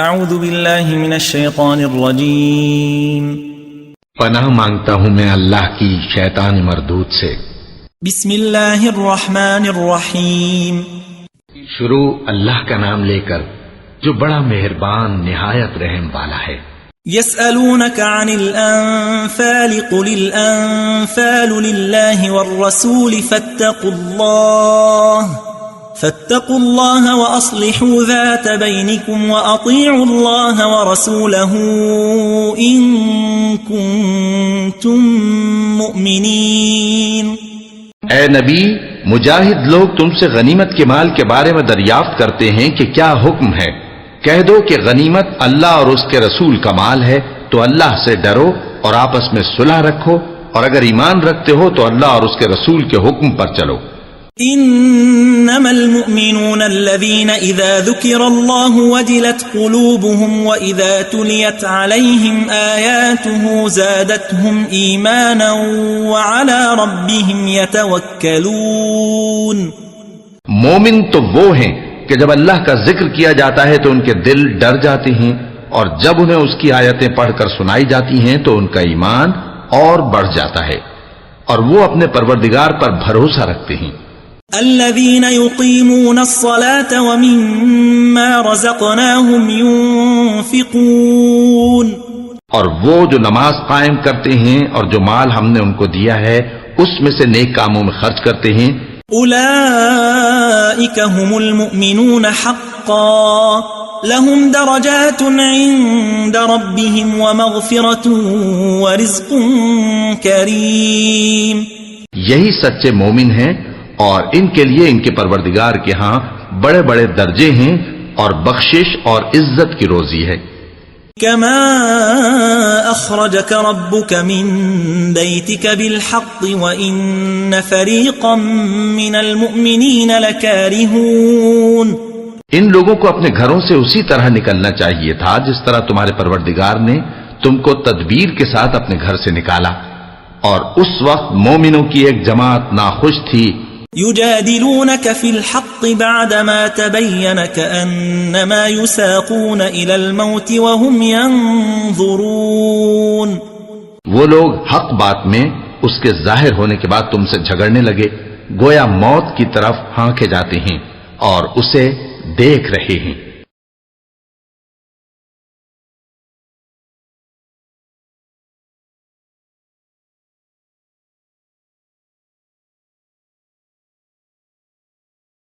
اعوذ باللہ من الشیطان الرجیم پناہ مانگتا ہوں میں اللہ کی شیطان مردود سے۔ بسم اللہ الرحمن الرحیم شروع اللہ کا نام لے کر جو بڑا مہربان نہایت رحم والا ہے۔ يسألونك عن الأنفال قل الأنفال لله والرسول فاتقوا الله وأصلحوا ذات بينكم وأطيعوا الله ورسوله إن كنتم مؤمنين۔ اے نبی، مجاہد لوگ تم سے غنیمت کے مال کے بارے میں دریافت کرتے ہیں کہ کیا حکم ہے۔ کہہ دو کہ غنیمت اللہ اور اس کے رسول کا مال ہے، تو اللہ سے ڈرو اور آپس میں صلح رکھو، اور اگر ایمان رکھتے ہو تو اللہ اور اس کے رسول کے حکم پر چلو۔ انما المؤمنون الذين اذا ذكر الله وجلت قلوبهم واذا تليت عليهم آياته زادتهم ايمانا وعلى ربهم يتوكلون۔ مومن تو وہ ہیں کہ جب اللہ کا ذکر کیا جاتا ہے تو ان کے دل ڈر جاتے ہیں، اور جب انہیں اس کی آیتیں پڑھ کر سنائی جاتی ہیں تو ان کا ایمان اور بڑھ جاتا ہے، اور وہ اپنے پروردگار پر بھروسہ رکھتے ہیں۔ الذين يقيمون الصلاة ومما رزقناهم ينفقون۔ اور وہ جو نماز قائم کرتے ہیں اور جو مال ہم نے ان کو دیا ہے اس میں سے نیک کاموں میں خرچ کرتے ہیں۔ اولئك هم المؤمنون حقا لهم درجات عند ربهم ومغفرة ورزق کریم۔ یہی سچے مومن ہیں، اور ان کے لیے ان کے پروردگار کے ہاں بڑے بڑے درجے ہیں اور بخشش اور عزت کی روزی ہے۔ كما أخرجك ربك من بيتك بالحق وإن فريقا من المؤمنين لكارهون۔ ان لوگوں کو اپنے گھروں سے اسی طرح نکلنا چاہیے تھا جس طرح تمہارے پروردگار نے تم کو تدبیر کے ساتھ اپنے گھر سے نکالا، اور اس وقت مومنوں کی ایک جماعت ناخوش تھی۔ يجادلونك في الحق بعدما تبين كأنما يساقون إلى الموت وهم ينظرون۔ وہ لوگ حق بات میں اس کے ظاہر ہونے کے بعد تم سے جھگڑنے لگے، گویا موت کی طرف ہانکے جاتے ہیں اور اسے دیکھ رہے ہیں۔